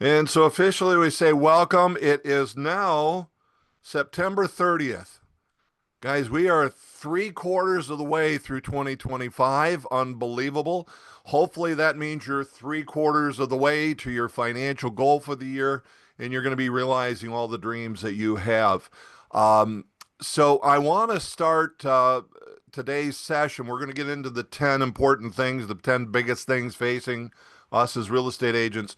And so officially we say welcome. It is now September 30th. Guys, we are three-quarters of the way through 2025. Unbelievable. Hopefully that means you're three-quarters of the way to your financial goal for the year, and you're going to be realizing all the dreams that you have. Um, so I want to start today's session. We're going to get into the 10 important things, the 10 biggest things facing us as real estate agents.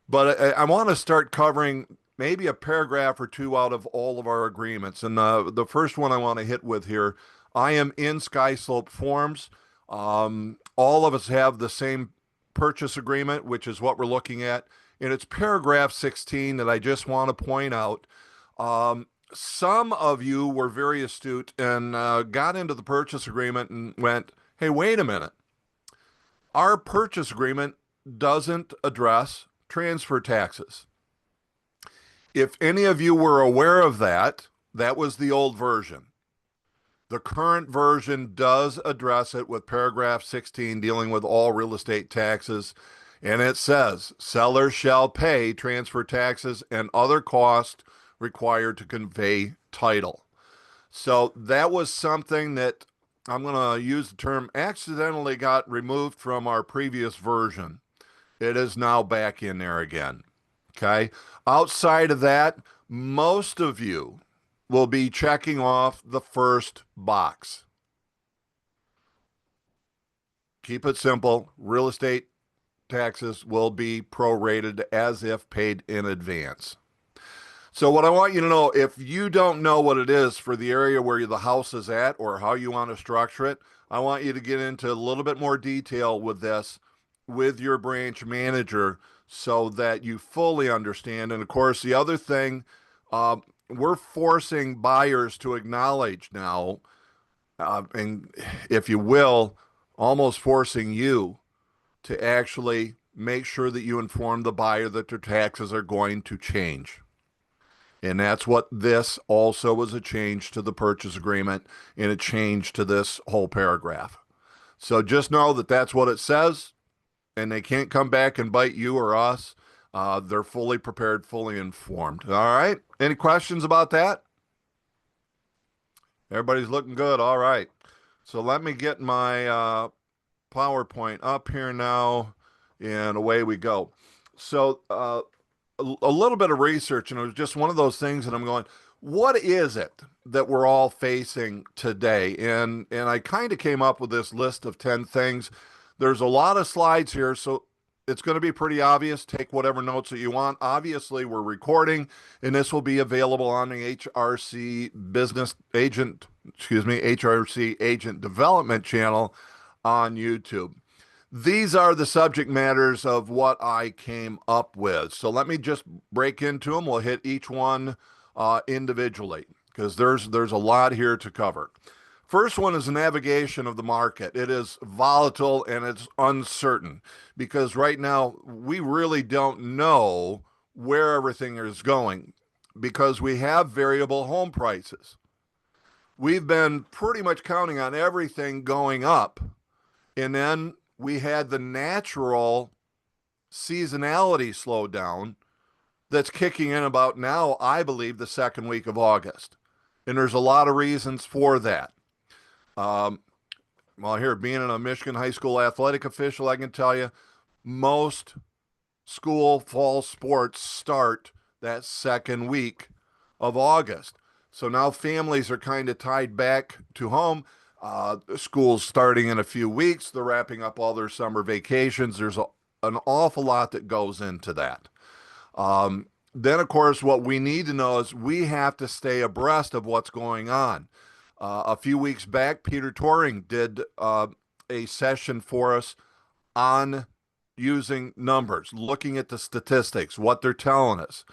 But I want to start covering maybe a paragraph or two out of all of our agreements. And the first one I want to hit with here, I am in SkySlope Forms. All of us have the same purchase agreement, which is what we're looking at. And it's paragraph 16 that I just want to point out. Some of you were very astute and got into the purchase agreement and went, hey, wait a minute. Our purchase agreement doesn't address transfer taxes. If any of you were aware of that, that was the old version. The current version does address it with paragraph 16 dealing with all real estate taxes. And it says, sellers shall pay transfer taxes and other costs required to convey title. So that was something that I'm going to use the term accidentally got removed from our previous version. It is now back in there again. Okay. Outside of that, most of you will be checking off the first box. Keep it simple. Real estate taxes will be prorated as if paid in advance. So what I want you to know, if you don't know what it is for the area where the house is at or how you want to structure it, I want you to get into a little bit more detail with this with your branch manager so that you fully understand. And of course, the other thing, we're forcing buyers to acknowledge now, and if you will, almost forcing you to actually make sure that you inform the buyer that their taxes are going to change. And that's what this also was, a change to the purchase agreement and a change to this whole paragraph. So just know that that's what it says, and they can't come back and bite you or us. They're fully prepared, fully informed. All right. Any questions about that? Everybody's looking good. All right. So let me get my PowerPoint up here now, and away we go. So a little bit of research, and it was just one of those things that I'm going, what is it that we're all facing today? And I kind of came up with this list of 10 things. There's a lot of slides here, so it's going to be pretty obvious. Take whatever notes that you want. Obviously, we're recording, and this will be available on the HRC Agent Development channel on YouTube. These are the subject matters of what I came up with. So let me just break into them. We'll hit each one individually because there's a lot here to cover. First one is navigation of the market. It is volatile and it's uncertain because right now we really don't know where everything is going because we have variable home prices. We've been pretty much counting on everything going up, and then we had the natural seasonality slowdown that's kicking in about now, I believe, the second week of August. And there's a lot of reasons for that. Well, here, being a Michigan high school athletic official, I can tell you most school fall sports start that second week of August. So now families are kind of tied back to home. School's starting in a few weeks. They're wrapping up all their summer vacations. There's an awful lot that goes into that. Then, of course, what we need to know is we have to stay abreast of what's going on. A few weeks back, Peter Toring did a session for us on using numbers, looking at the statistics, what they're telling us.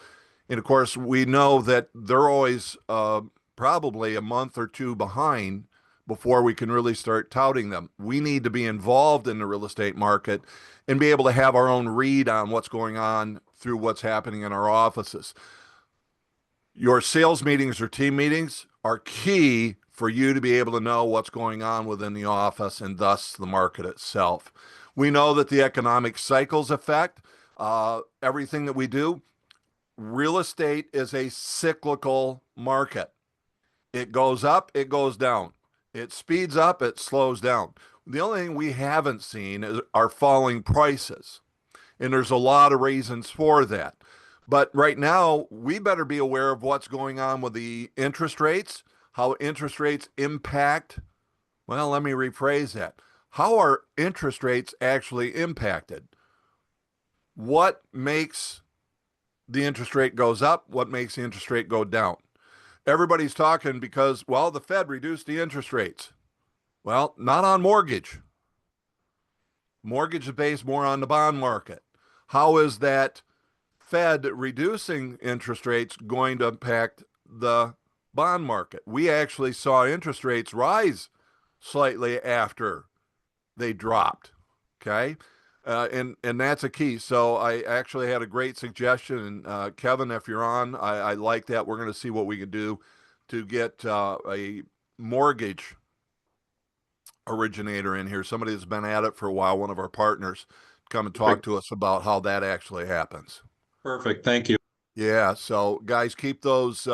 And of course, we know that they're always probably a month or two behind before we can really start touting them. We need to be involved in the real estate market and be able to have our own read on what's going on through what's happening in our offices. Your sales meetings or team meetings are key for you to be able to know what's going on within the office and thus the market itself. We know that the economic cycles affect. everything that we do. Real estate is a cyclical market. It goes up, it goes down. It speeds up, it slows down. The only thing we haven't seen are falling prices. And there's a lot of reasons for that. But right now, we better be aware of what's going on with the interest rates, how interest rates impact. Well, let me rephrase that. How are interest rates actually impacted? What makes the interest rate goes up? What makes the interest rate go down? Everybody's talking because, well, the Fed reduced the interest rates. Well, not on mortgage. Mortgage is based more on the bond market. How is that Fed reducing interest rates going to impact the bond market? We actually saw interest rates rise slightly after they dropped. Okay. And that's a key. So I actually had a great suggestion. And Kevin, if you're on, I like that. We're going to see what we can do to get a mortgage originator in here, somebody that's been at it for a while, one of our partners, come and talk Perfect. to us about how that actually happens. Perfect. Thank you. Yeah. So guys, keep those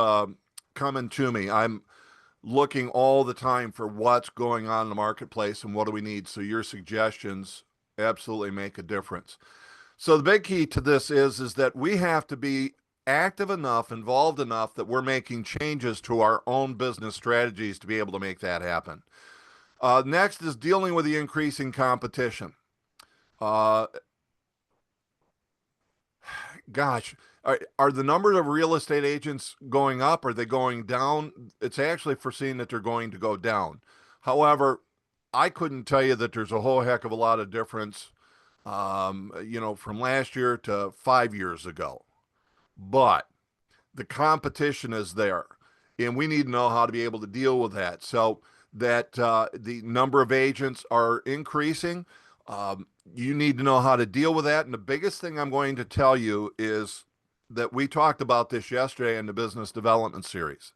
coming to me. I'm looking all the time for what's going on in the marketplace and what do we need. So your suggestions absolutely make a difference. So the big key to this is that we have to be active enough, involved enough that we're making changes to our own business strategies to be able to make that happen. Next is dealing with the increasing competition. Uh, gosh, are the numbers of real estate agents going up? Are they going down? It's actually foreseen that they're going to go down. However, I couldn't tell you that there's a whole heck of a lot of difference, from last year to 5 years ago. But the competition is there, and we need to know how to be able to deal with that. So that the number of agents are increasing. You need to know how to deal with that. And the biggest thing I'm going to tell you is that we talked about this yesterday in the business development series.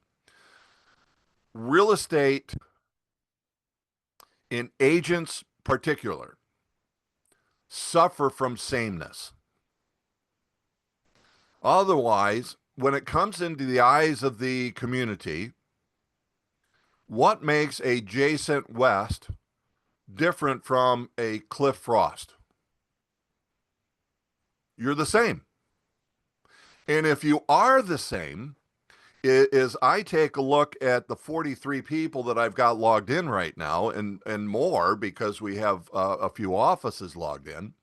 Real estate, in agents particular, suffer from sameness. Otherwise, when it comes into the eyes of the community, what makes a Adjacent West different from a Cliff Frost? You're the same. And if you are the same, is I take a look at the 43 people that I've got logged in right now and more because we have a few offices logged in.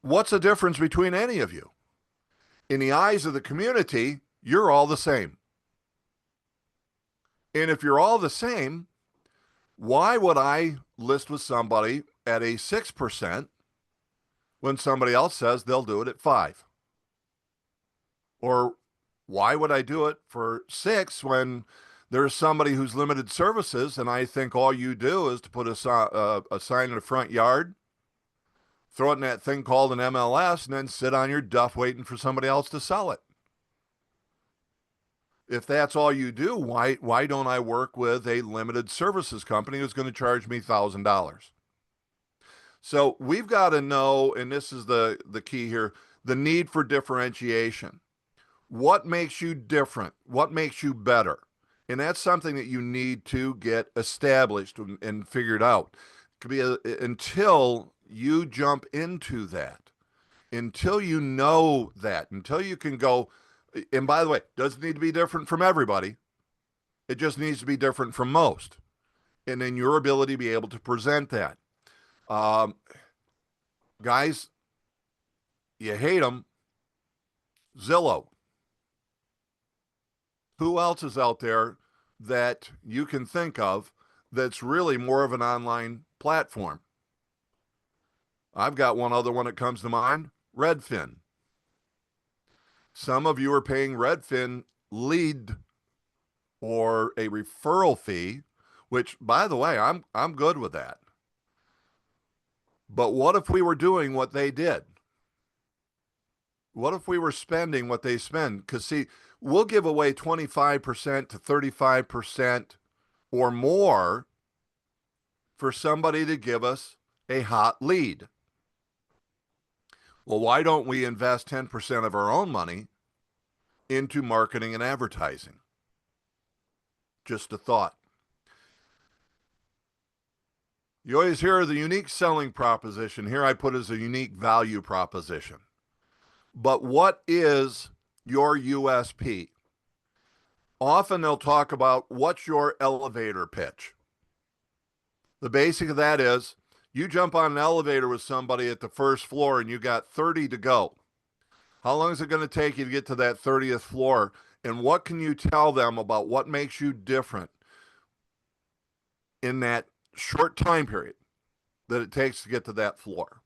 What's the difference between any of you? In the eyes of the community, you're all the same. And if you're all the same, why would I list with somebody at a 6% when somebody else says they'll do it at 5? Or why would I do it for 6 when there's somebody who's limited services and I think all you do is to put a sign in the front yard, throw it in that thing called an MLS, and then sit on your duff waiting for somebody else to sell it? If that's all you do, why don't I work with a limited services company who's going to charge me $1,000? So we've got to know, and this is the key here, the need for differentiation. What makes you different? What makes you better? And that's something that you need to get established and figured out. It could be until you jump into that, until you know that, until you can go. And by the way, it doesn't need to be different from everybody. It just needs to be different from most. And then your ability to be able to present that. Guys, you hate them. Zillow. Who else is out there that you can think of that's really more of an online platform? I've got one other one that comes to mind, Redfin. Some of you are paying Redfin lead or a referral fee, which, by the way, I'm good with that. But what if we were doing what they did? What if we were spending what they spend? Because, see, we'll give away 25% to 35% or more for somebody to give us a hot lead. Well, why don't we invest 10% of our own money into marketing and advertising? Just a thought. You always hear the unique selling proposition. Here I put as a unique value proposition. But what is your USP? Often they'll talk about what's your elevator pitch. The basic of that is you jump on an elevator with somebody at the first floor and you got 30 to go. How long is it going to take you to get to that 30th floor? And what can you tell them about what makes you different in that short time period that it takes to get to that floor?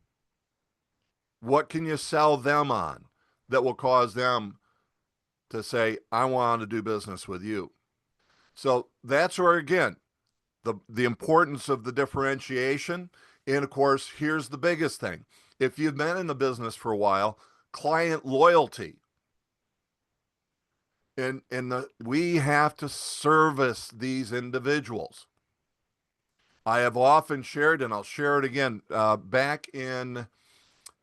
What can you sell them on that will cause them to say, I want to do business with you? So that's where, again, the importance of the differentiation. And of course, here's the biggest thing. If you've been in the business for a while, client loyalty. We have to service these individuals. I have often shared, and I'll share it again, back in,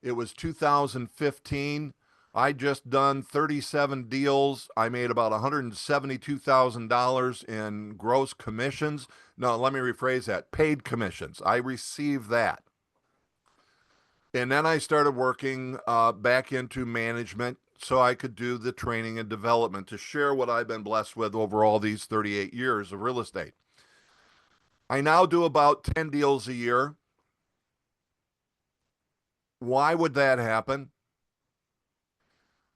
it was 2015. I just done 37 deals. I made about $172,000 in gross commissions. No, let me rephrase that. Paid commissions. I received that. And then I started working back into management so I could do the training and development to share what I've been blessed with over all these 38 years of real estate. I now do about 10 deals a year. Why would that happen?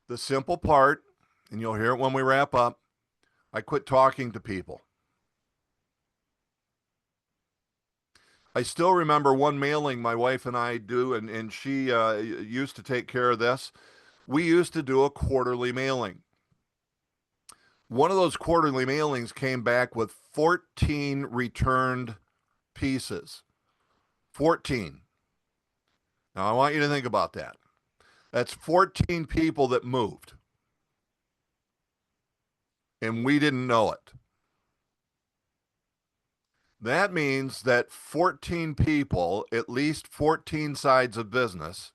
The simple part, and you'll hear it when we wrap up, I quit talking to people. I still remember one mailing my wife and I do, and she used to take care of this. We used to do a quarterly mailing. One of those quarterly mailings came back with 14 returned pieces. 14. Now, I want you to think about that. That's 14 people that moved. And we didn't know it. That means that 14 people, at least 14 sides of business,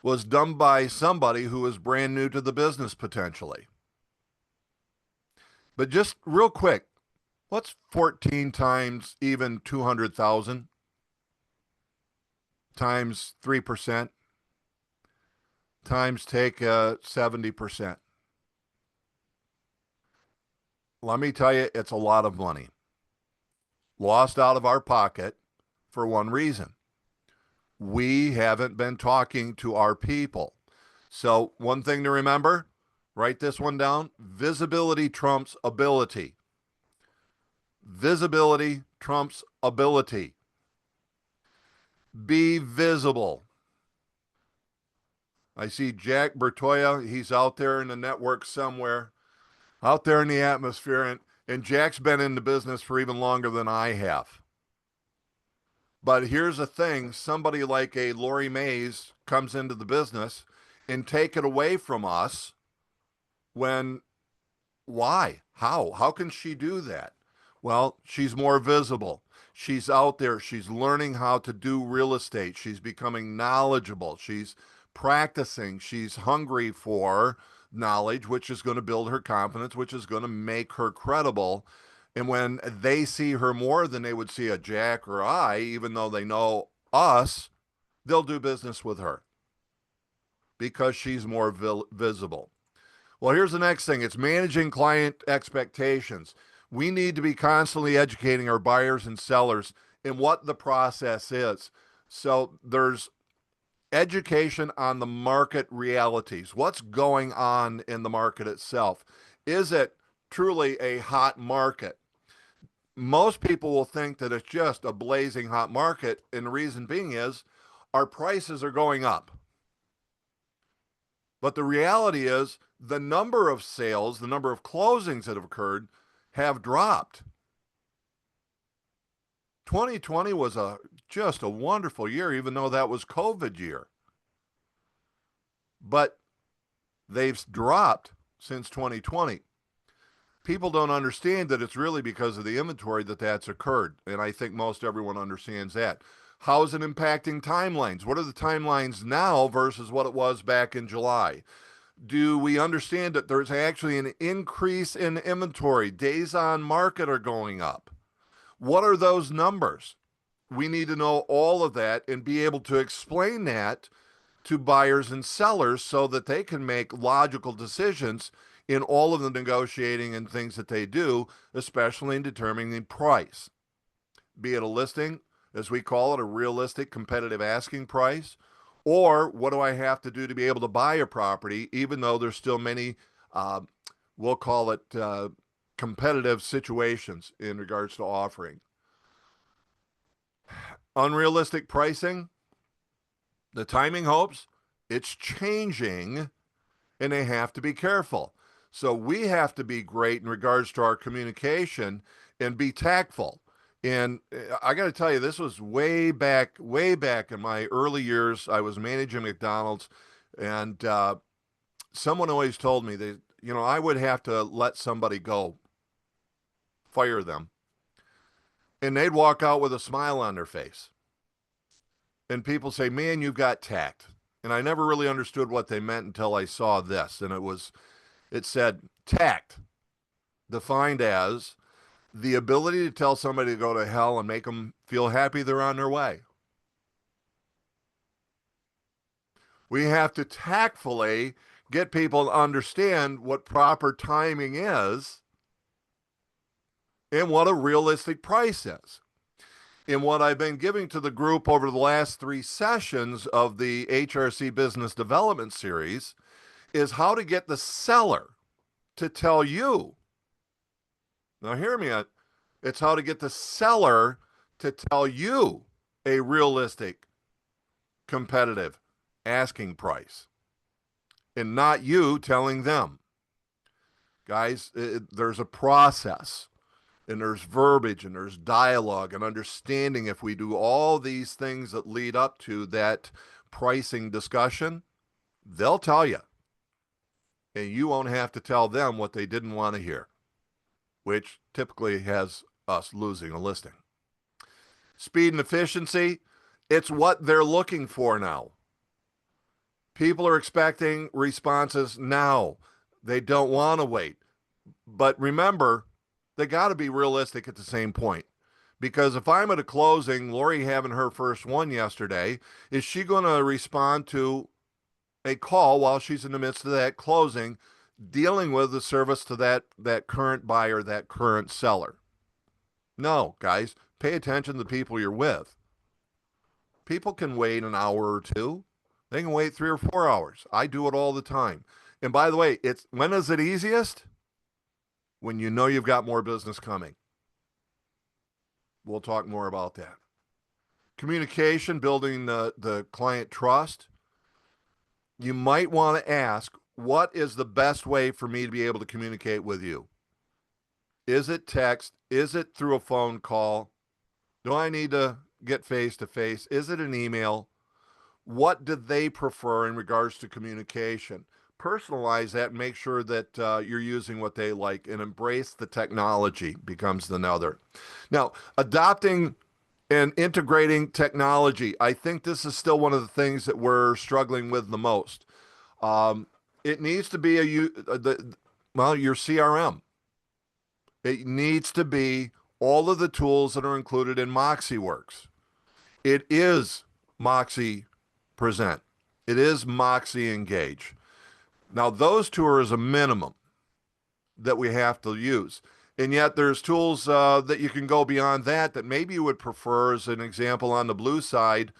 was done by somebody who was brand new to the business potentially. But just real quick, what's 14 times even 200,000 times 3% times take 70%? Let me tell you, it's a lot of money lost out of our pocket for one reason. We haven't been talking to our people. So one thing to remember, write this one down. Visibility trumps ability. Visibility trumps ability. Be visible. I see Jack Bertoya. He's out there in the network somewhere, out there in the atmosphere. And Jack's been in the business for even longer than I have. But here's the thing, somebody like a Lori Mays comes into the business and take it away from us when, why? How can she do that? Well, she's more visible. She's out there. She's learning how to do real estate. She's becoming knowledgeable. She's practicing. She's hungry for knowledge, which is going to build her confidence, which is going to make her credible. And when they see her more than they would see a Jack or I, even though they know us, they'll do business with her because she's more visible. Well, here's the next thing. It's managing client expectations. We need to be constantly educating our buyers and sellers in what the process is. So there's education on the market realities. What's going on in the market itself? Is it truly a hot market? Most people will think that it's just a blazing hot market, and the reason being is our prices are going up. But the reality is the number of sales, the number of closings that have occurred have dropped. 2020 was just a wonderful year, even though that was COVID year. But they've dropped since 2020. People don't understand that it's really because of the inventory that's occurred. And I think most everyone understands that. How is it impacting timelines? What are the timelines now versus what it was back in July? Do we understand that there's actually an increase in inventory? Days on market are going up. What are those numbers? We need to know all of that and be able to explain that to buyers and sellers so that they can make logical decisions in all of the negotiating and things that they do, especially in determining the price. Be it a listing, as we call it, a realistic competitive asking price, or what do I have to do to be able to buy a property, even though there's still many, we'll call it competitive situations in regards to offering. Unrealistic pricing, the timing hopes, it's changing and they have to be careful. So we have to be great in regards to our communication and be tactful. And I got to tell you, this was way back in my early years. I was managing McDonald's, and someone always told me that, I would have to let somebody go, fire them, and they'd walk out with a smile on their face. And people say, man, you've got tact. And I never really understood what they meant until I saw this. And it said tact, defined as the ability to tell somebody to go to hell and make them feel happy they're on their way. We have to tactfully get people to understand what proper timing is and what a realistic price is. And what I've been giving to the group over the last 3 sessions of the HRC Business Development Series is how to get the seller to tell you. Now, hear me. It's how to get the seller to tell you a realistic, competitive asking price and not you telling them. Guys, there's a process and there's verbiage and there's dialogue and understanding. If we do all these things that lead up to that pricing discussion, they'll tell you. And you won't have to tell them what they didn't want to hear, which typically has us losing a listing. Speed and efficiency, it's what they're looking for now. People are expecting responses now. They don't want to wait. But remember, they got to be realistic at the same point. Because if I'm at a closing, Lori having her first one yesterday, is she going to respond to a call while she's in the midst of that closing, dealing with the service to that current buyer, that current seller? No, guys, pay attention to the people you're with. People can wait an hour or two. They can wait 3 or 4 hours. I do it all the time. And by the way, when is it easiest? When you know you've got more business coming. We'll talk more about that. Communication, building the client trust. You might want to ask, what is the best way for me to be able to communicate with you? Is it text? Is it through a phone call? Do I need to get face-to-face? Is it an email? What do they prefer in regards to communication? Personalize that and make sure that you're using what they like, and embrace the technology becomes another. Now, adopting and integrating technology. I think this is still one of the things that we're struggling with the most. It needs to be your CRM. It needs to be all of the tools that are included in MoxieWorks. It is Moxie Present. It is Moxie Engage. Now, those two are as a minimum that we have to use. And yet there's tools that you can go beyond that maybe you would prefer. As an example, on the blue side,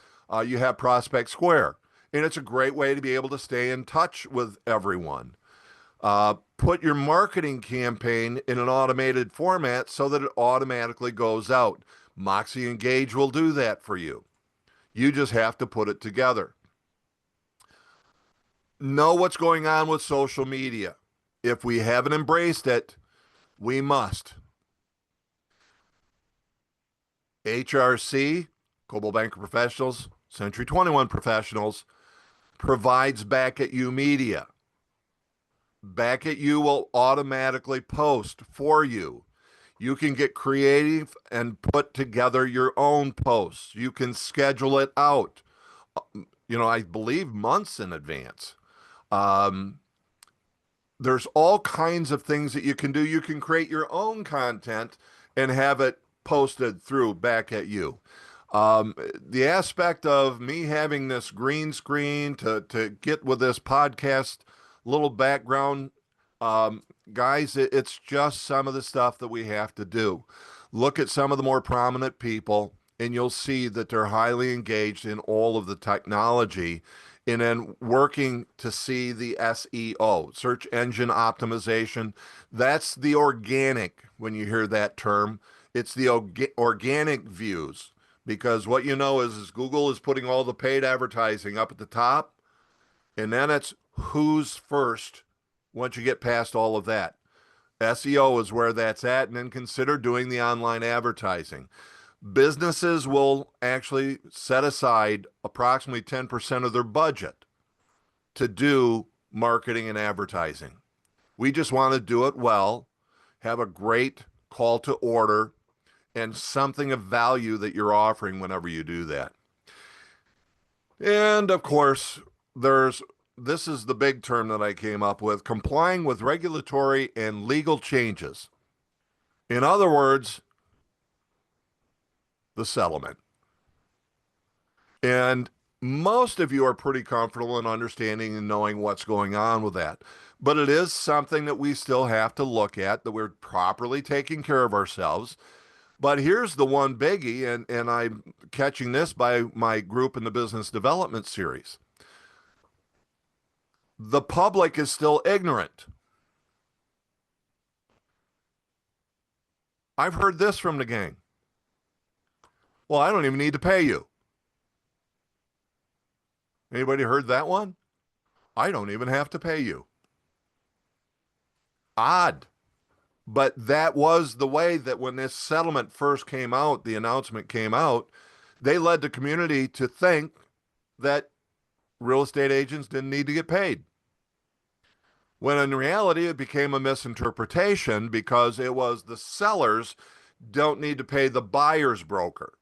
you have Prospect Square. And it's a great way to be able to stay in touch with everyone. Put your marketing campaign in an automated format so that it automatically goes out. Moxie Engage will do that for you. You just have to put it together. Know what's going on with social media. If we haven't embraced it, we must. HRC, Global Banker Professionals, Century 21 Professionals, provides Back at You media. Back at You will automatically post for you. You can get creative and put together your own posts. You can schedule it out, I believe months in advance. Um, there's all kinds of things that you can do. You can create your own content and have it posted through back at you. The aspect of me having this green screen to get with this podcast little background, um, guys, it's just some of the stuff that we have to do. Look at some of the more prominent people, and you'll see that they're highly engaged in all of the technology and then working to see the SEO, search engine optimization. That's the organic when you hear that term. It's the organic views because what you know is Google is putting all the paid advertising up at the top, and then it's who's first once you get past all of that. SEO is where that's at, and then consider doing the online advertising. Businesses will actually set aside approximately 10% of their budget to do marketing and advertising. We just want to do it well, have a great call to order, and something of value that you're offering whenever you do that. And of course, this is the big term that I came up with, complying with regulatory and legal changes. In other words, the settlement. And most of you are pretty comfortable in understanding and knowing what's going on with that. But it is something that we still have to look at, that we're properly taking care of ourselves. But here's the one biggie, and I'm catching this by my group in the business development series. The public is still ignorant. I've heard this from the gang. Well, I don't even need to pay you. Anybody heard that one? I don't even have to pay you. Odd. But that was the way that when this settlement first came out, the announcement came out, they led the community to think that real estate agents didn't need to get paid. When in reality, it became a misinterpretation because it was the sellers don't need to pay the buyer's broker.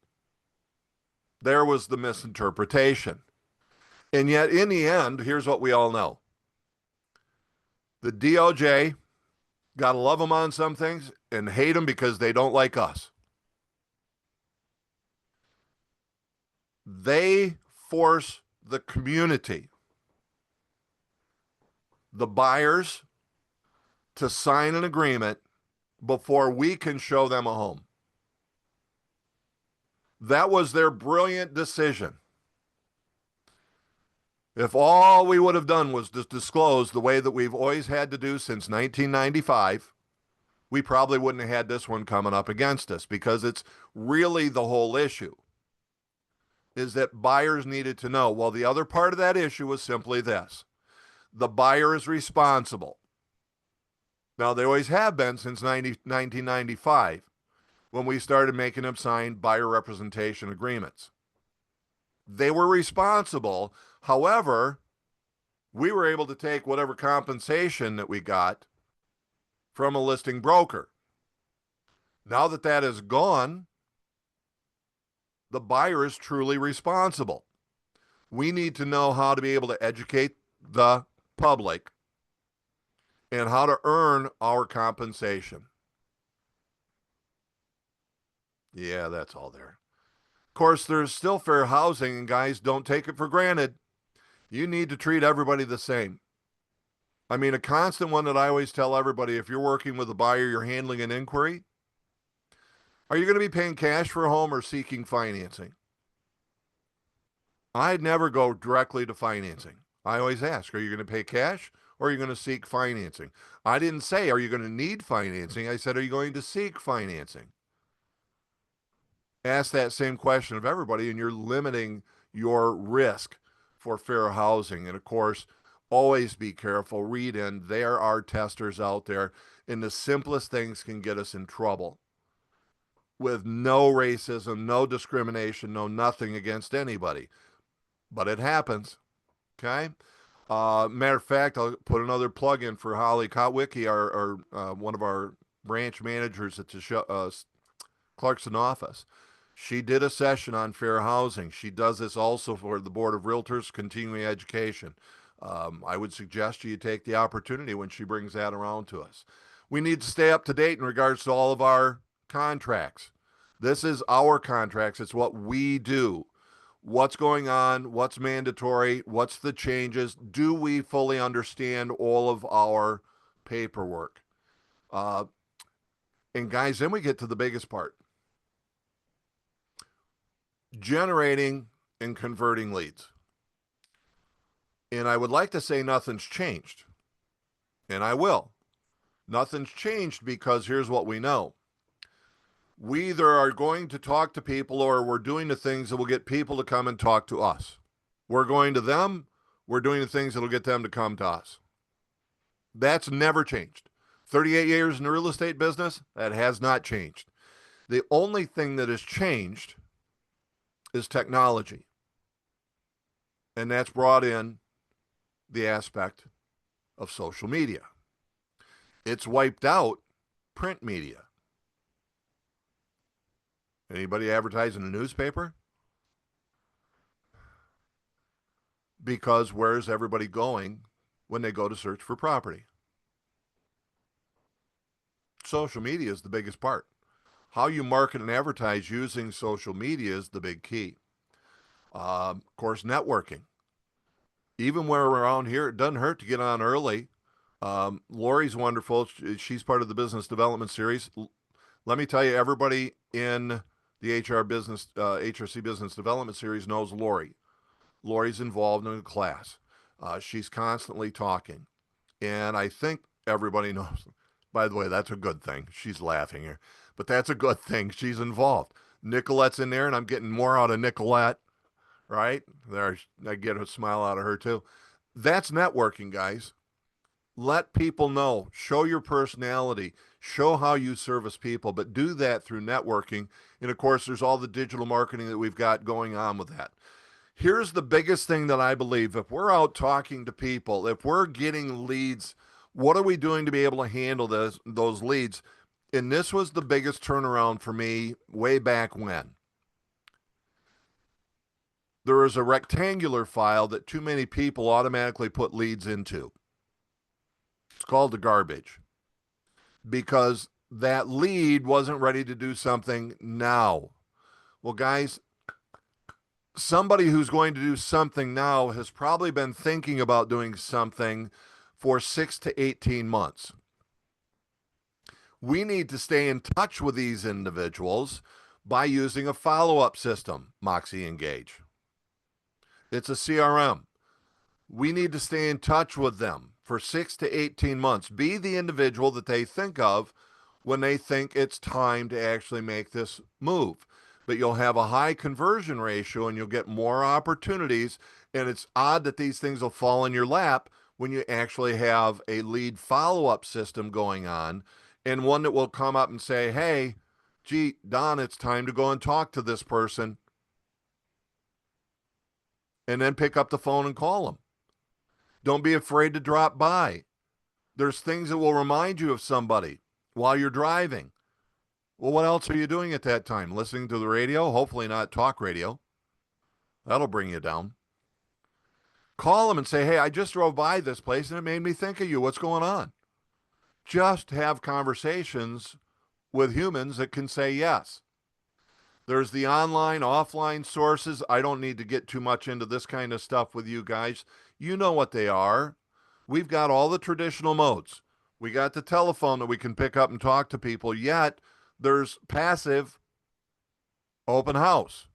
There was the misinterpretation. And yet, in the end, here's what we all know. The DOJ, got to love them on some things and hate them because they don't like us. They force the community, the buyers, to sign an agreement before we can show them a home. That was their brilliant decision. If all we would have done was just disclose the way that we've always had to do since 1995, we probably wouldn't have had this one coming up against us, because it's really the whole issue is that buyers needed to know. Well, the other part of that issue was simply this. The buyer is responsible. Now, they always have been since 1995 when we started making them sign buyer representation agreements. They were responsible. However, we were able to take whatever compensation that we got from a listing broker. Now that that is gone, the buyer is truly responsible. We need to know how to be able to educate the public and how to earn our compensation. Yeah, that's all there. Of course, there's still fair housing, and guys, don't take it for granted. You need to treat everybody the same. I mean, a constant one that I always tell everybody, if you're working with a buyer, you're handling an inquiry, are you going to be paying cash for a home or seeking financing? I'd never go directly to financing. I always ask, are you going to pay cash or are you going to seek financing? I didn't say, are you going to need financing? I said, are you going to seek financing? Ask that same question of everybody, and you're limiting your risk for fair housing. And of course, always be careful. Read in. There are testers out there, and the simplest things can get us in trouble with no racism, no discrimination, no nothing against anybody. But it happens. Okay? Matter of fact, I'll put another plug in for Holly Kotwicki, one of our branch managers at the Clarkson office. She did a session on fair housing. She does this also for the Board of Realtors Continuing Education. I would suggest you take the opportunity when she brings that around to us. We need to stay up to date in regards to all of our contracts. This is our contracts. It's what we do. What's going on? What's mandatory? What's the changes? Do we fully understand all of our paperwork? Uh, and guys, then we get to the biggest part, generating and converting leads. And I would like to say nothing's changed, and I will. Nothing's changed because here's what we know. We either are going to talk to people or we're doing the things that will get people to come and talk to us. We're going to them, we're doing the things that will get them to come to us. That's never changed. 38 years in the real estate business, that has not changed. The only thing that has changed is technology. And that's brought in the aspect of social media. It's wiped out print media. Anybody advertise in a newspaper? Because where's everybody going when they go to search for property? Social media is the biggest part. How you market and advertise using social media is the big key. Of course, networking. Even when we're around here, it doesn't hurt to get on early. Lori's wonderful. She's part of the business development series. Let me tell you, everybody in the HRC business development series knows Lori. Lori's involved in the class. She's constantly talking. And I think everybody knows. By the way, that's a good thing. She's laughing here. But that's a good thing. She's involved. Nicolette's in there, and I'm getting more out of Nicolette, right? There, I get a smile out of her, too. That's networking, guys. Let people know. Show your personality. Show how you service people, but do that through networking. And, of course, there's all the digital marketing that we've got going on with that. Here's the biggest thing that I believe. If we're out talking to people, if we're getting leads, what are we doing to be able to handle those leads? And this was the biggest turnaround for me way back when. There is a rectangular file that too many people automatically put leads into. It's called the garbage because that lead wasn't ready to do something now. Well, guys, somebody who's going to do something now has probably been thinking about doing something for 6 to 18 months. We need to stay in touch with these individuals by using a follow-up system, Moxie Engage. It's a CRM. We need to stay in touch with them for 6 to 18 months. Be the individual that they think of when they think it's time to actually make this move. But you'll have a high conversion ratio and you'll get more opportunities. And it's odd that these things will fall in your lap when you actually have a lead follow-up system going on and one that will come up and say, hey, gee, Don, it's time to go and talk to this person. And then pick up the phone and call them. Don't be afraid to drop by. There's things that will remind you of somebody while you're driving. Well, what else are you doing at that time? Listening to the radio? Hopefully not talk radio. That'll bring you down. Call them and say, hey, I just drove by this place and it made me think of you. What's going on? Just have conversations with humans that can say yes. There's the online, offline sources. I don't need to get too much into this kind of stuff with you guys. You know what they are. We've got all the traditional modes. We got the telephone that we can pick up and talk to people, yet there's passive open house.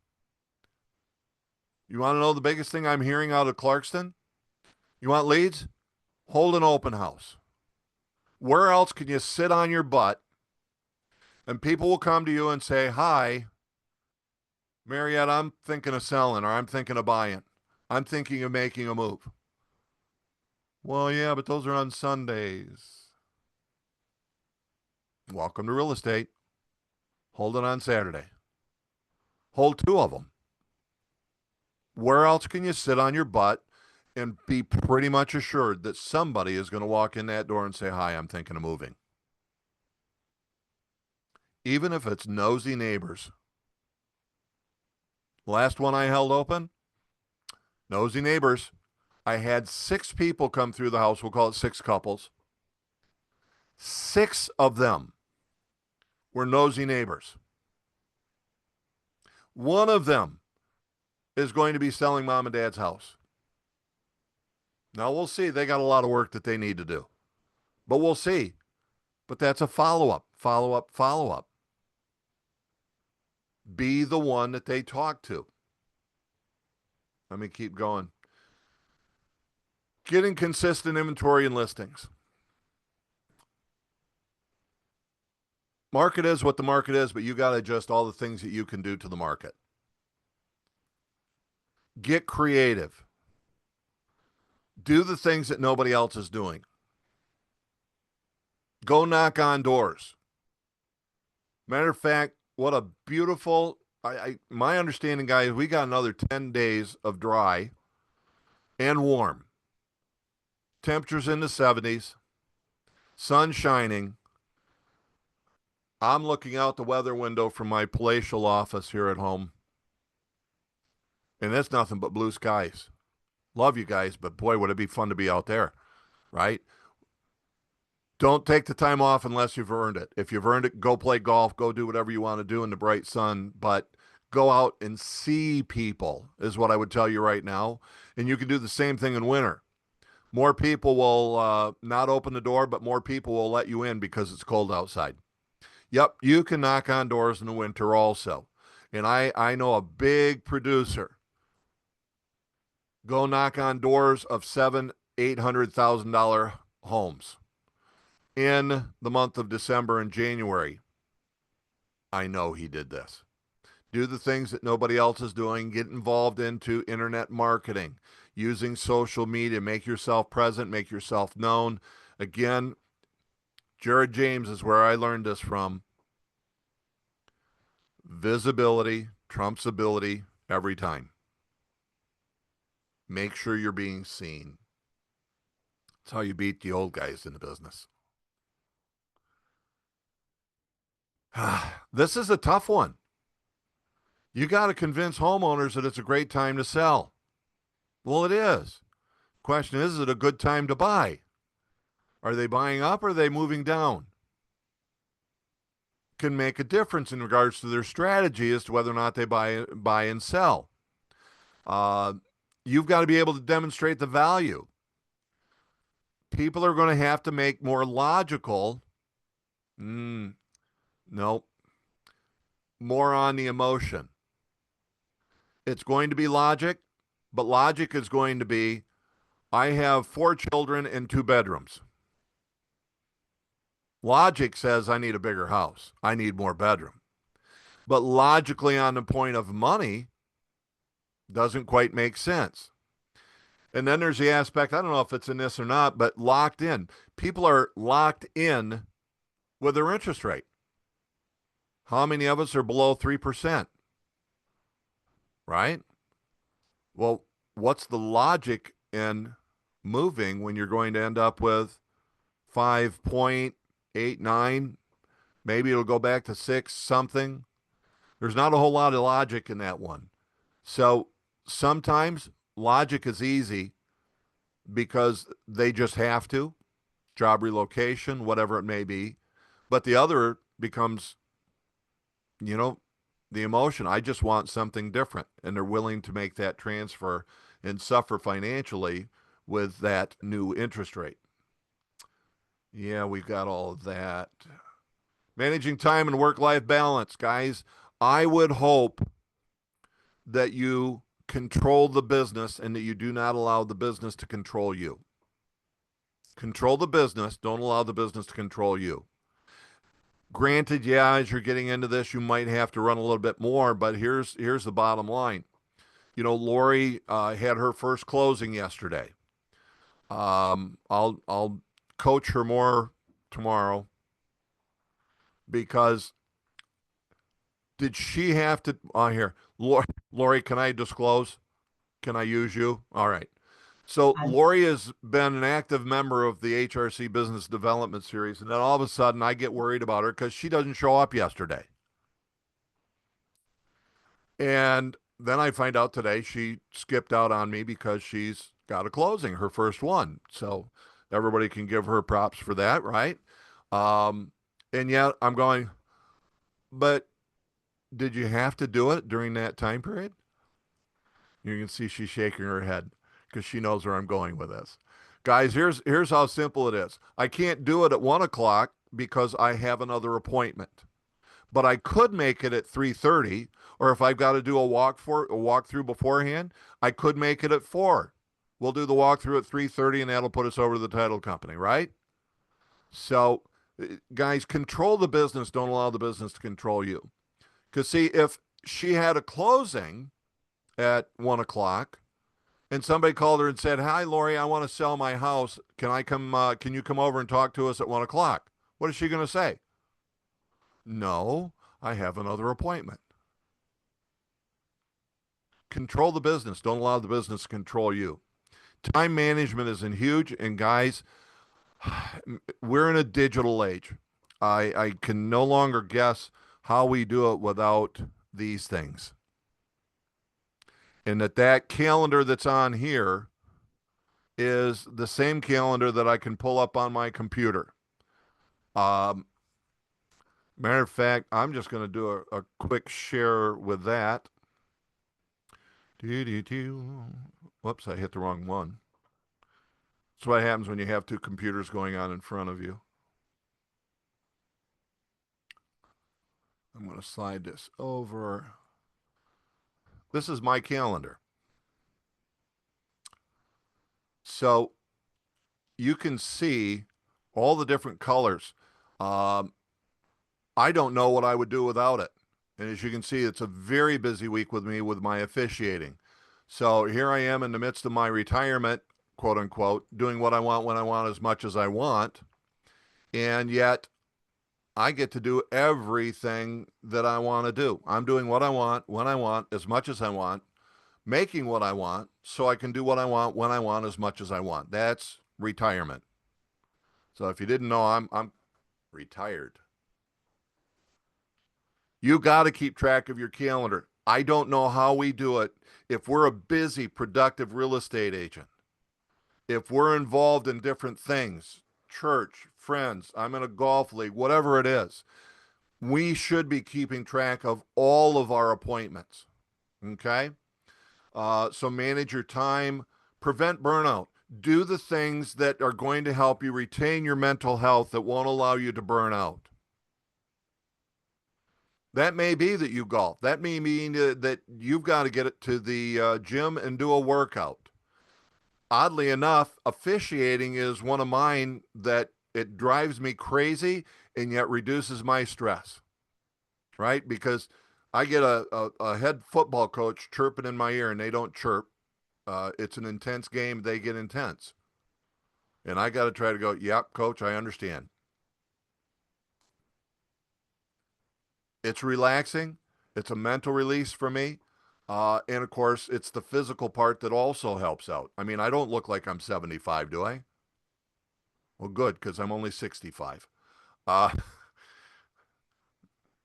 You want to know the biggest thing I'm hearing out of Clarkston? You want leads? Hold an open house. Where else can you sit on your butt and people will come to you and say, hi, Mariette, I'm thinking of selling or I'm thinking of buying. I'm thinking of making a move. Well, yeah, but those are on Sundays. Welcome to real estate. Hold it on Saturday. Hold 2 of them. Where else can you sit on your butt and be pretty much assured that somebody is going to walk in that door and say, hi, I'm thinking of moving? even if it's nosy neighbors. Last one I held open, nosy neighbors. I had 6 people come through the house. We'll call it 6 couples. 6 of them were nosy neighbors. One of them is going to be selling mom and dad's house. Now we'll see. They got a lot of work that they need to do, but we'll see. But that's a follow-up, follow-up, follow-up. Be the one that they talk to. Let me keep going. Getting consistent inventory and listings. Market is what the market is, but you got to adjust all the things that you can do to the market. Get creative. Do the things that nobody else is doing. Go knock on doors. Matter of fact, what a beautiful, my understanding, guys, we got another 10 days of dry and warm. Temperatures in the 70s, sun shining. I'm looking out the weather window from my palatial office here at home, and it's nothing but blue skies. Love you guys, but boy, would it be fun to be out there, right? Don't take the time off unless you've earned it. If you've earned it, go play golf, go do whatever you want to do in the bright sun, but go out and see people is what I would tell you right now. And you can do the same thing in winter. More people will not open the door, but more people will let you in because it's cold outside. Yep, you can knock on doors in the winter also. And I know a big producer. Go knock on doors of $700,000-$800,000 homes in the month of December and January. I know he did this. Do the things that nobody else is doing. Get involved into internet marketing, using social media. Make yourself present, make yourself known. Again, Jared James is where I learned this from. Visibility trumps ability every time. Make sure you're being seen. That's how you beat the old guys in the business. This is a tough one. You got to convince homeowners that it's a great time to sell. Well, it is. Question is it a good time to buy? Are they buying up or are they moving down? Can make a difference in regards to their strategy as to whether or not they buy and sell. You've got to be able to demonstrate the value. People are going to have to make more logical, no, more on the emotion. It's going to be logic, but logic is going to be, I have 4 children and 2 bedrooms. Logic says I need a bigger house. I need more bedroom. But logically on the point of money doesn't quite make sense. And then there's the aspect, I don't know if it's in this or not, but locked in. People are locked in with their interest rate. How many of us are below 3%? Right? Well, what's the logic in moving when you're going to end up with 5.89? Maybe it'll go back to 6 something. There's not a whole lot of logic in that one. So sometimes logic is easy because they just have to, job relocation, whatever it may be. But the other becomes, the emotion. I just want something different. And they're willing to make that transfer and suffer financially with that new interest rate. Yeah, we've got all of that. Managing time and work-life balance, guys. I would hope that you control the business and that you do not allow the business to control you. Control the business. Don't allow the business to control you. Granted, yeah, as you're getting into this, you might have to run a little bit more, but here's the bottom line. Lori had her first closing yesterday. I'll coach her more tomorrow because did she have to here? Lori, can I disclose? Can I use you? All right. So And Lori has been an active member of the HRC Business Development Series, and then all of a sudden I get worried about her because she doesn't show up yesterday. And then I find out today she skipped out on me because she's got a closing, her first one. So everybody can give her props for that, right? Um, and yet I'm going, but did you have to do it during that time period? You can see she's shaking her head because she knows where I'm going with this. Guys, here's how simple it is. I can't do it at 1 o'clock because I have another appointment. But I could make it at 3:30, or if I've got to do a walkthrough beforehand, I could make it at 4. We'll do the walkthrough at 3:30 and that'll put us over to the title company, right? So guys, control the business, don't allow the business to control you. Because see, if she had a closing at 1 o'clock and somebody called her and said, "Hi, Lori, I want to sell my house. Can I come? Can you come over and talk to us at 1 o'clock?" What is she going to say? No, I have another appointment. Control the business. Don't allow the business to control you. Time management is huge. And guys, we're in a digital age. I can no longer guess how we do it without these things. And that calendar that's on here is the same calendar that I can pull up on my computer. Um, Matter of fact, I'm just going to do a quick share with that. Whoops, I hit the wrong one. That's what happens when you have two computers going on in front of you. I'm going to slide this over. This is my calendar. So you can see all the different colors. Um, I don't know what I would do without it. And as you can see, it's a very busy week with me with my officiating. So here I am in the midst of my retirement, quote unquote, doing what I want when I want as much as I want. And yet I get to do everything that I want to do. I'm doing what I want, when I want, as much as I want, making what I want so I can do what I want, when I want, as much as I want. That's retirement. So if you didn't know, I'm retired. You got to keep track of your calendar. I don't know how we do it if we're a busy, productive real estate agent. If we're involved in different things, church, friends, I'm in a golf league, whatever it is, we should be keeping track of all of our appointments. Okay? So manage your time, prevent burnout. Do the things that are going to help you retain your mental health that won't allow you to burn out. That may be that you golf. That may mean that you've got to get it to the gym and do a workout. Oddly enough, officiating is one of mine that it drives me crazy and yet reduces my stress, right? Because I get a head football coach chirping in my ear and they don't chirp. It's an intense game. They get intense. And I got to try to go, yep, coach, I understand. It's relaxing. It's a mental release for me. And of course, it's the physical part that also helps out. I mean, I don't look like I'm 75, do I? Well, good, because I'm only 65. Uh,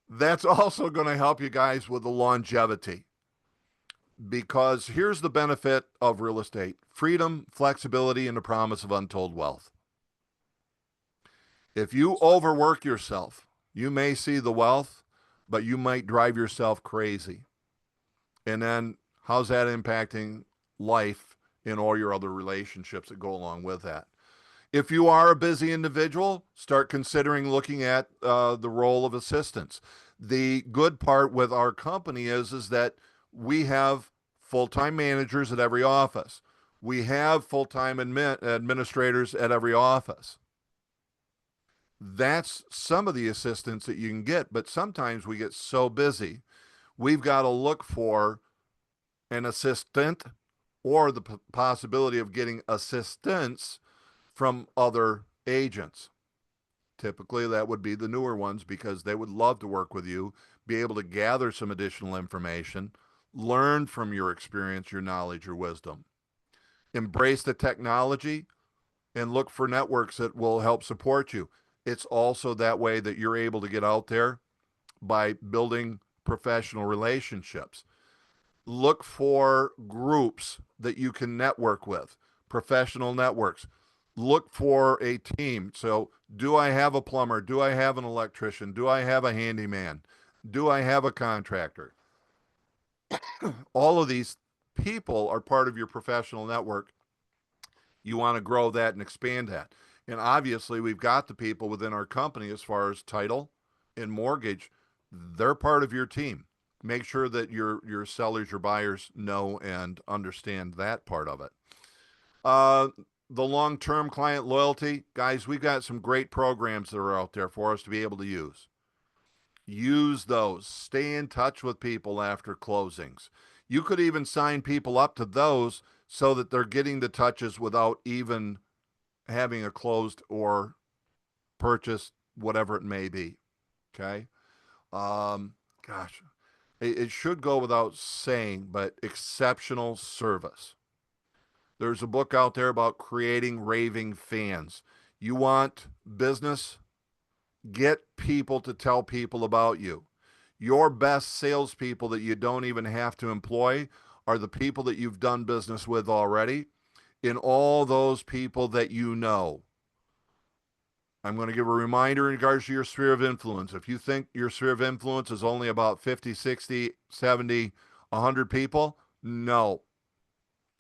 that's also going to help you guys with the longevity. Because here's the benefit of real estate: freedom, flexibility, and the promise of untold wealth. If you overwork yourself, you may see the wealth, but you might drive yourself crazy. And then how's that impacting life in all your other relationships that go along with that? If you are a busy individual, start considering looking at the role of assistants. The good part with our company is that we have full-time managers at every office. We have full-time administrators at every office. That's some of the assistance that you can get, but sometimes we get so busy, we've got to look for an assistant or the possibility of getting assistance from other agents. Typically, that would be the newer ones because they would love to work with you, be able to gather some additional information, learn from your experience, your knowledge, your wisdom. Embrace the technology and look for networks that will help support you. It's also that way that you're able to get out there by building professional relationships. Look for groups that you can network with, professional networks. Look for a team. So, do I have a plumber? Do I have an electrician? Do I have a handyman? Do I have a contractor? All of these people are part of your professional network. You want to grow that and expand that. And obviously, we've got the people within our company as far as title and mortgage. They're part of your team. Make sure that your sellers, your buyers know and understand that part of it. Uh, the long-term client loyalty, guys, we've got some great programs that are out there for us to be able to use. Use those. Stay in touch with people after closings. You could even sign people up to those so that they're getting the touches without even having a closed or purchased, whatever it may be. Okay. Gosh, it should go without saying, but exceptional service. There's a book out there about creating raving fans. You want business? Get people to tell people about you. Your best salespeople that you don't even have to employ are the people that you've done business with already, in all those people that you know. I'm going to give a reminder in regards to your sphere of influence. If you think your sphere of influence is only about 50, 60, 70, 100 people, no.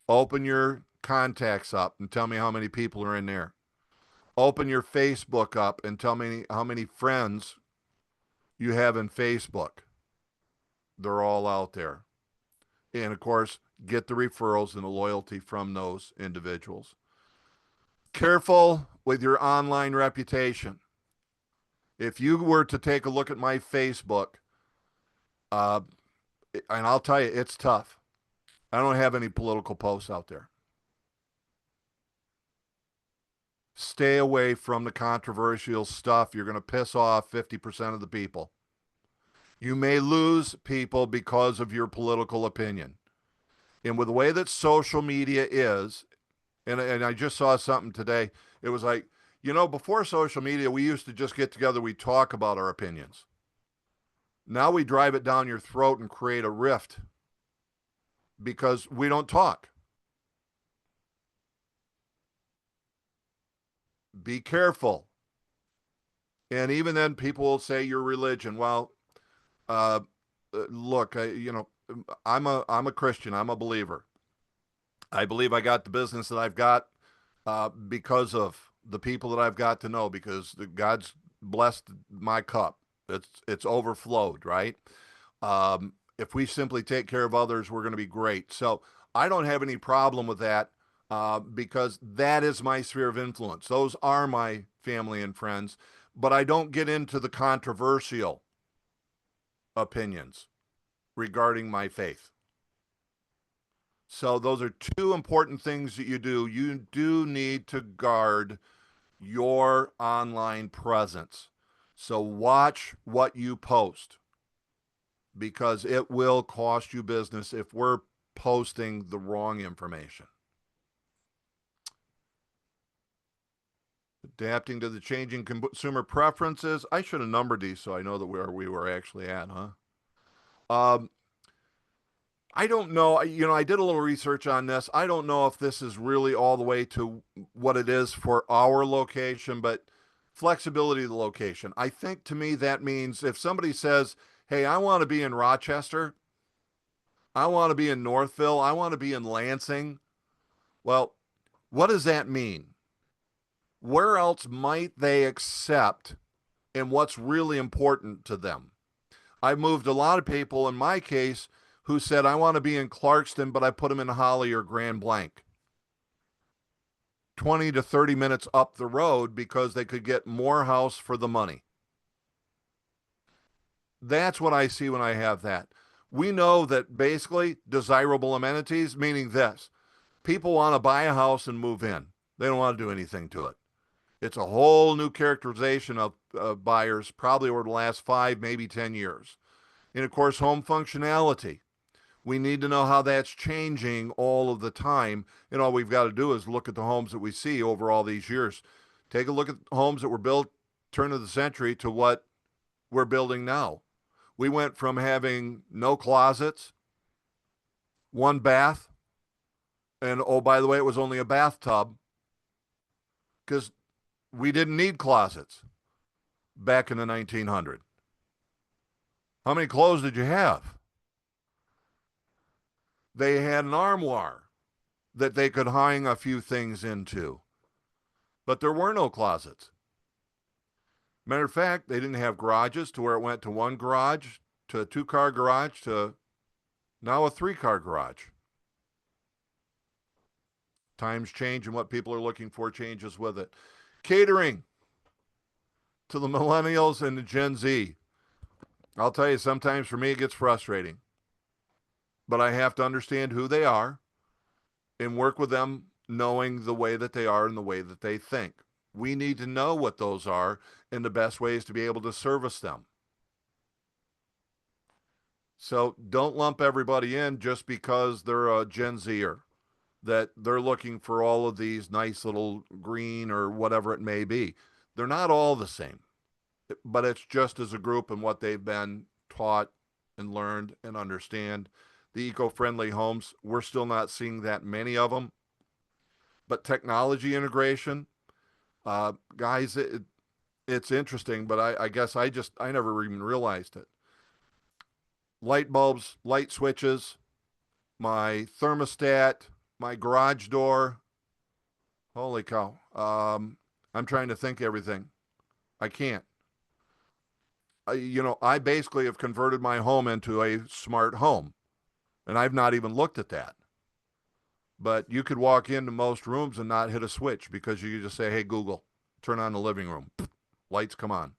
Open your contacts up and tell me how many people are in there. Open your Facebook up and tell me how many friends you have in Facebook. They're all out there. And of course, get the referrals and the loyalty from those individuals. Careful with your online reputation. If you were to take a look at my Facebook, uh, and I'll tell you, it's tough. I don't have any political posts out there. Stay away from the controversial stuff. You're going to piss off 50% of the people. You may lose people because of your political opinion. And with the way that social media is, and I just saw something today, it was like, before social media, we used to just get together, we talk about our opinions. Now we drive it down your throat and create a rift because we don't talk. Be careful. And even then, people will say your religion. Well, uh, look, I'm a Christian. I'm a believer. I believe I got the business that I've got because of the people that I've got to know, because God's blessed my cup. It's overflowed, right? If we simply take care of others, we're going to be great. So I don't have any problem with that because that is my sphere of influence. Those are my family and friends, but I don't get into the controversial opinions regarding my faith. So those are two important things that you do. You do need to guard your online presence. So watch what you post because it will cost you business if we're posting the wrong information. Adapting to the changing consumer preferences. I should have numbered these so I know that where we were actually at, huh? I don't know. I did a little research on this. I don't know if this is really all the way to what it is for our location, but flexibility of the location. I think to me that means if somebody says, hey, I want to be in Rochester, I want to be in Northville, I want to be in Lansing. Well, what does that mean? Where else might they accept and what's really important to them? I've moved a lot of people in my case who said, I want to be in Clarkston, but I put them in Holly or Grand Blanc. 20 to 30 minutes up the road because they could get more house for the money. That's what I see when I have that. We know that basically desirable amenities, meaning this, people want to buy a house and move in. They don't want to do anything to it. It's a whole new characterization of buyers probably over the last 5, maybe 10 years. And of course, home functionality. We need to know how that's changing all of the time. And all we've got to do is look at the homes that we see over all these years. Take a look at homes that were built turn of the century to what we're building now. We went from having no closets, one bath, and oh, by the way, it was only a bathtub because we didn't need closets back in the 1900s. How many clothes did you have? They had an armoire that they could hang a few things into, but there were no closets. Matter of fact, they didn't have garages to where it went to one garage, to a two-car garage, to now a three-car garage. Times change and what people are looking for changes with it. Catering to the millennials and the Gen Z. I'll tell you, sometimes for me it gets frustrating. But I have to understand who they are and work with them knowing the way that they are and the way that they think. We need to know what those are and the best ways to be able to service them. So don't lump everybody in just because they're a Gen Zer, that they're looking for all of these nice little green or whatever it may be. They're not all the same, but it's just as a group and what they've been taught and learned and understand. The eco-friendly homes, we're still not seeing that many of them. But technology integration, guys, it's interesting, but I guess I never even realized it. Light bulbs, light switches, my thermostat, my garage door. Holy cow. I'm trying to think everything. I can't. I basically have converted my home into a smart home, and I've not even looked at that. But you could walk into most rooms and not hit a switch because you just say, hey, Google, turn on the living room. Lights come on.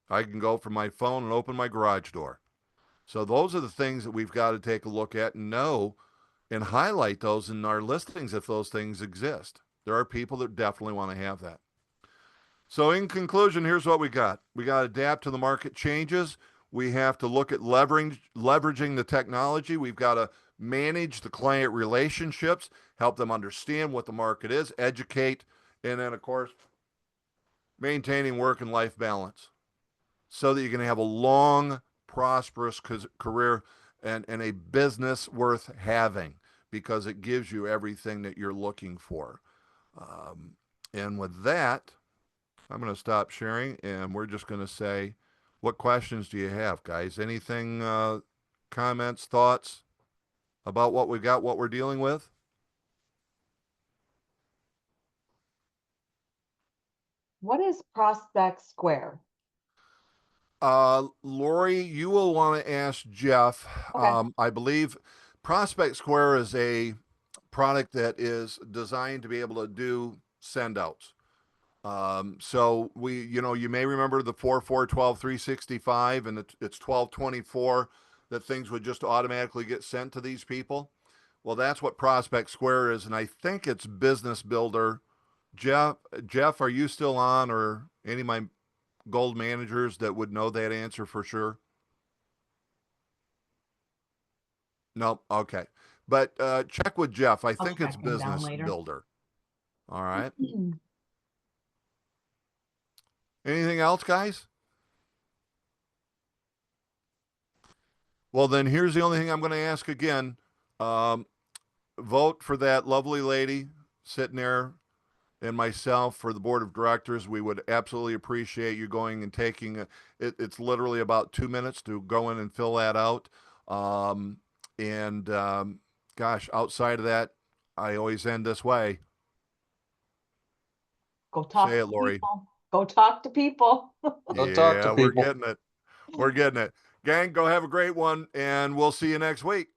I can go from my phone and open my garage door. So those are the things that we've got to take a look at and know and highlight those in our listings if those things exist. There are people that definitely want to have that. So in conclusion, here's what we got. We got to adapt to the market changes. We have to look at leveraging the technology. We've got to manage the client relationships, help them understand what the market is, educate, and then, of course, maintaining work and life balance so that you can have a long, prosperous career and a business worth having because it gives you everything that you're looking for. And with that, I'm going to stop sharing, and we're just going to say, what questions do you have, guys? Anything, comments, thoughts about what we got, what we're dealing with? What is Prospect Square? Lori, you will want to ask Jeff. Okay. I believe Prospect Square is a product that is designed to be able to do send outs. So you may remember the 4/4/12 365 and it's 12/24 that things would just automatically get sent to these people. Well, that's what Prospect Square is, and I think it's Business Builder. Jeff, are you still on, or any of my gold managers that would know that answer for sure? Nope. Okay. But check with Jeff. I I'll think it's track him down Business later. Builder. All right. Anything else, guys? Well, then here's the only thing I'm going to ask again. Um, Vote for that lovely lady sitting there and myself for the board of directors. We would absolutely appreciate you going and taking it's literally about 2 minutes to go in and fill that out. And gosh, outside of that, I always end this way. Go talk Say it, to Lori. people. Go talk to people. Go talk to Yeah, we're people. getting it. We're getting it. Gang, go have a great one, and we'll see you next week.